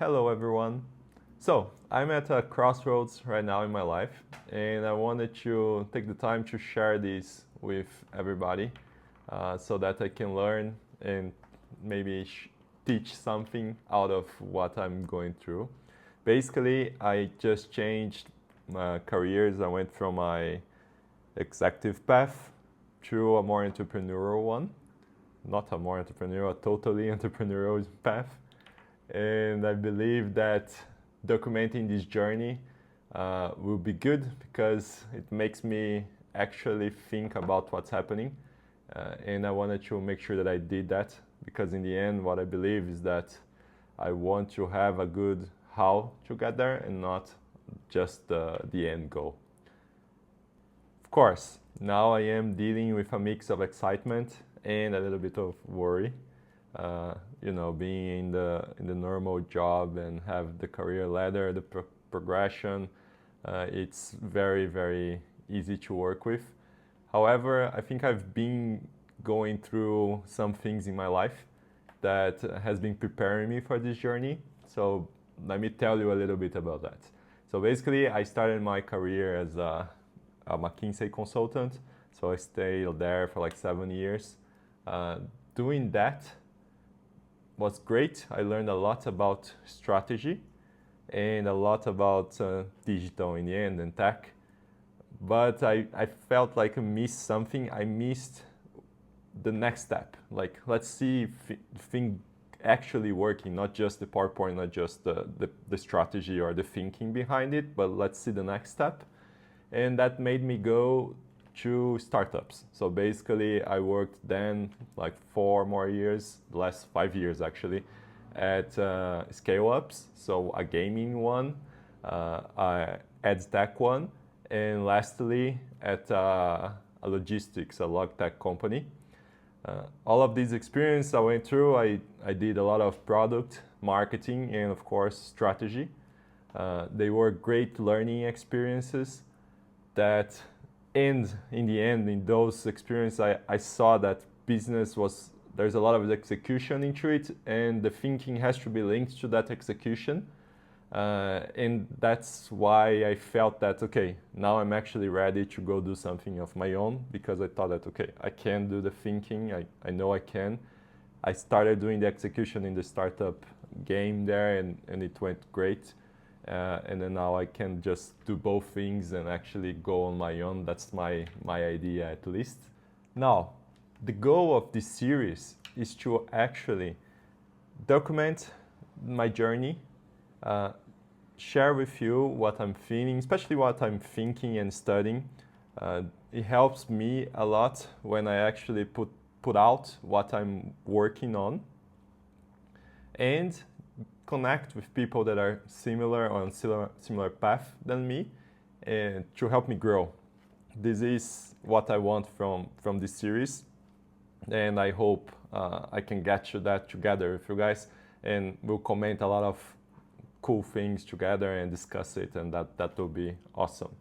Hello everyone. So, I'm at a crossroads right now in my life, and I wanted to take the time to share this with everybody so that I can learn and maybe teach something out of what I'm going through. Basically, I just changed my careers. I went from my executive path to a more entrepreneurial one. Not a more entrepreneurial, a totally entrepreneurial path. And I believe that documenting this journey will be good because it makes me actually think about what's happening. And I wanted to make sure that I did that because in the end, what I believe is that I want to have a good how to get there and not just the end goal. Of course, now I am dealing with a mix of excitement and a little bit of worry. Being in the normal job and have the career ladder, the progression, it's very, very easy to work with. However, I think I've been going through some things in my life that has been preparing me for this journey. So let me tell you a little bit about that. So basically, I started my career as a McKinsey consultant. So I stayed there for like 7 years. Doing that was great. I learned a lot about strategy and a lot about digital in the end and tech. But I felt like I missed something. I missed the next step. Like, let's see if the thing actually working, not just the PowerPoint, not just the strategy or the thinking behind it, but let's see the next step. And that made me go to startups. So basically I worked then like 4 more years, the last 5 years actually, at scale-ups. So a gaming one, a EdTech one, and lastly at a logistics, a Logitech company. All of these experience I went through, I did a lot of product marketing and of course strategy. They were great learning experiences that and in the end, in those experiences, I saw that there's a lot of execution into it, and the thinking has to be linked to that execution. And that's why I felt that, okay, now I'm actually ready to go do something of my own, because I thought that, okay, I can do the thinking, I know I can. I started doing the execution in the startup game there, and it went great. And then now I can just do both things and actually go on my own. That's my idea at least. Now, the goal of this series is to actually document my journey, share with you what I'm feeling, especially what I'm thinking and studying. It helps me a lot when I actually put out what I'm working on and connect with people that are similar on similar path than me and to help me grow. This is what I want from this series, and I hope I can get to that together with you guys, and we'll comment a lot of cool things together and discuss it, and that will be awesome.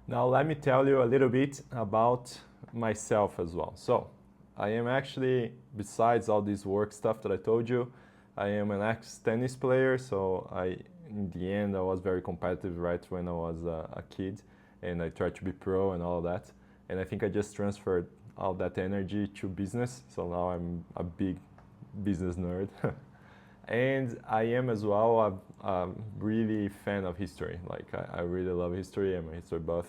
Now let me tell you a little bit about myself as well. So I am actually, besides all this work stuff that I told you, I am an ex-tennis player, so in the end, I was very competitive right when I was a kid, and I tried to be pro and all of that. And I think I just transferred all that energy to business, so now I'm a big business nerd. And I am as well a really fan of history. Like, I really love history. I'm a history buff.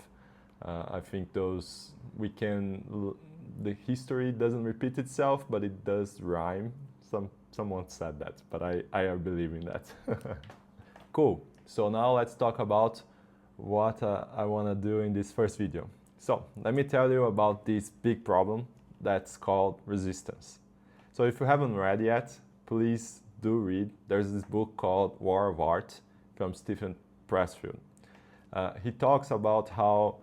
I think the history doesn't repeat itself, but it does rhyme. Someone said that, but I believe in that. Cool. So now let's talk about what I want to do in this first video. So let me tell you about this big problem that's called resistance. So if you haven't read yet, please do read. There's this book called War of Art from Steven Pressfield. He talks about how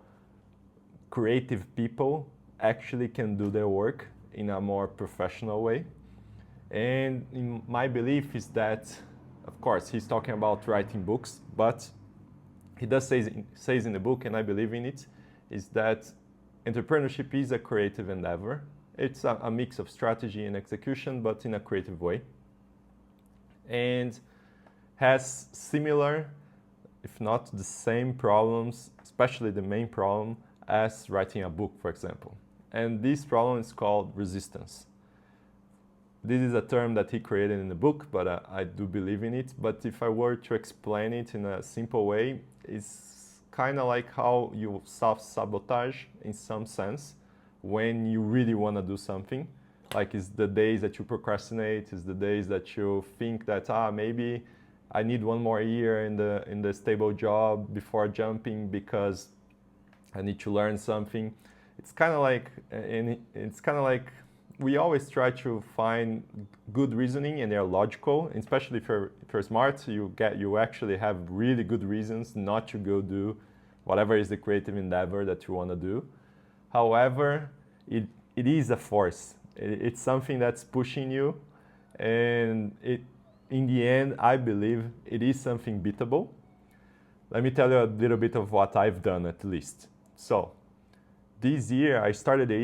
creative people actually can do their work in a more professional way. And my belief is that, of course, he's talking about writing books, but he does says in the book, and I believe in it, is that entrepreneurship is a creative endeavor. It's a mix of strategy and execution, but in a creative way. And has similar, if not the same problems, especially the main problem, as writing a book, for example. And this problem is called resistance. This is a term that he created in the book, but I do believe in it. But if I were to explain it in a simple way, it's kind of like how you self-sabotage in some sense when you really want to do something. Like it's the days that you procrastinate, it's the days that you think that, maybe I need one more year in the stable job before jumping because I need to learn something. It's kind of like we always try to find good reasoning and they're logical, especially if you're smart, you actually have really good reasons not to go do whatever is the creative endeavor that you want to do. However, it is a force. It's something that's pushing you, and in the end, I believe it is something beatable. Let me tell you a little bit of what I've done at least. So this year, I started a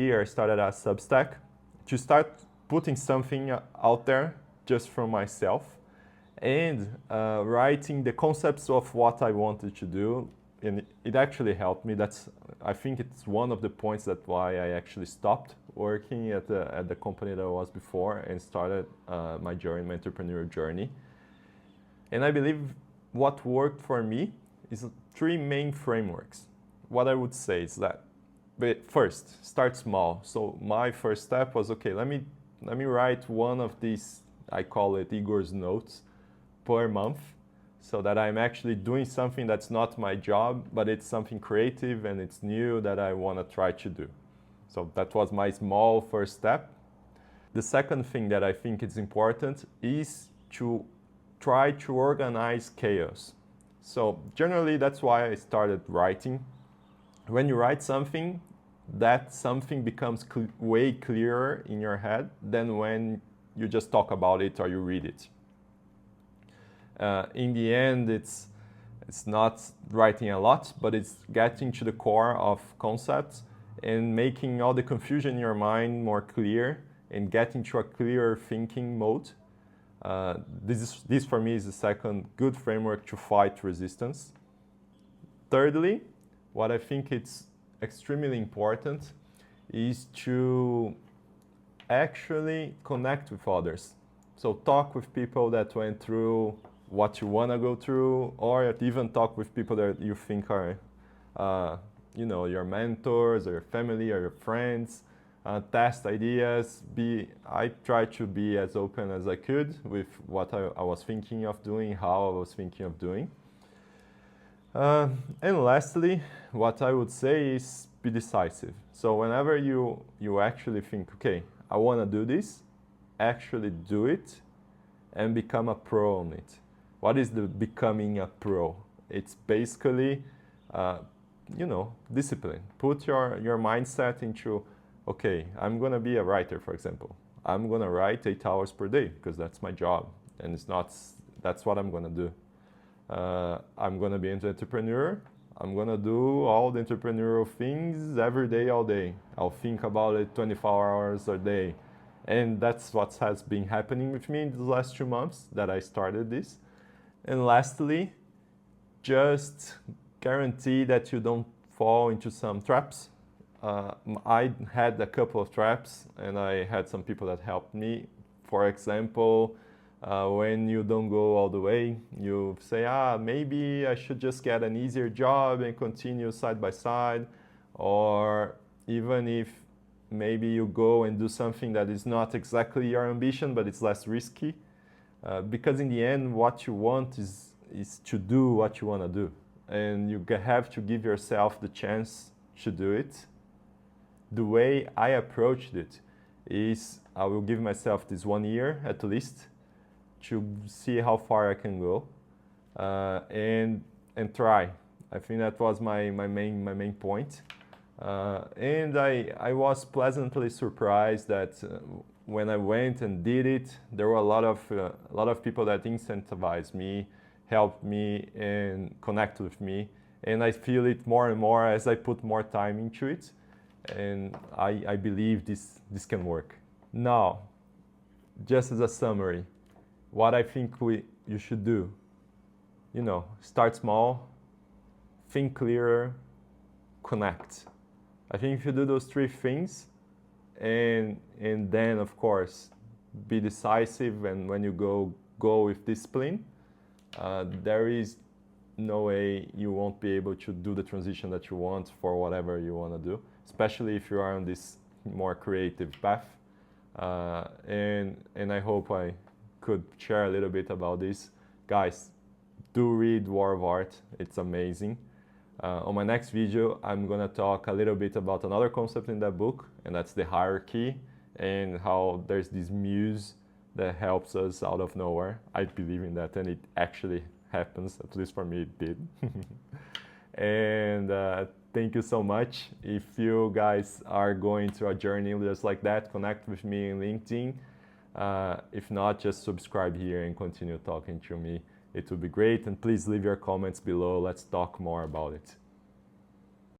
Substack to start putting something out there just from myself and writing the concepts of what I wanted to do. And it actually helped me. I think it's one of the points that why I actually stopped working at the company that I was before and started my entrepreneurial journey. And I believe what worked for me is 3 main frameworks. What I would say is that, but first, start small. So my first step was, okay, let me write one of these, I call it Igor's notes, per month, so that I'm actually doing something that's not my job, but it's something creative and it's new that I want to try to do. So that was my small first step. The second thing that I think is important is to try to organize chaos. So generally, that's why I started writing. When you write something, that something becomes way clearer in your head than when you just talk about it or you read it. In the end, it's not writing a lot, but it's getting to the core of concepts and making all the confusion in your mind more clear and getting to a clearer thinking mode. This for me is the second good framework to fight resistance. Thirdly, what I think it's extremely important is to actually connect with others. So talk with people that went through what you want to go through, or even talk with people that you think are, your mentors or your family or your friends. Test ideas. I try to be as open as I could with what I was thinking of doing, how I was thinking of doing. And lastly, what I would say is be decisive. So whenever you actually think, okay, I want to do this, actually do it and become a pro on it. What is the becoming a pro? It's basically, discipline. Put your mindset into, okay, I'm going to be a writer, for example. I'm going to write 8 hours per day because that's my job. And that's what I'm going to do. I'm going to be an entrepreneur. I'm going to do all the entrepreneurial things every day, all day. I'll think about it 24 hours a day. And that's what has been happening with me in the last 2 months that I started this. And lastly, just guarantee that you don't fall into some traps. I had a couple of traps and I had some people that helped me. For example, when you don't go all the way, you say, maybe I should just get an easier job and continue side by side. Or even if maybe you go and do something that is not exactly your ambition, but it's less risky. Because in the end, what you want is to do what you want to do. And you have to give yourself the chance to do it. The way I approached it is I will give myself this 1 year at least to see how far I can go and try. I think that was my main point. And I was pleasantly surprised that when I went and did it, there were a lot of people that incentivized me, helped me, and connect with me. And I feel it more and more as I put more time into it. And I believe this can work. Now, just as a summary, what I think you should do. start small, think clearer, connect. I think if you do those three things, and then of course be decisive, and when you go with discipline, there is no way you won't be able to do the transition that you want for whatever you want to do, especially if you are on this more creative path. And I hope I could share a little bit about this. Guys, do read War of Art, it's amazing. On my next video, I'm gonna talk a little bit about another concept in that book, and that's the hierarchy, and how there's this muse that helps us out of nowhere. I believe in that, and it actually happens, at least for me it did. And thank you so much. If you guys are going through a journey just like that, connect with me in LinkedIn. If not, just subscribe here and continue talking to me. It would be great, and please leave your comments below. Let's talk more about it.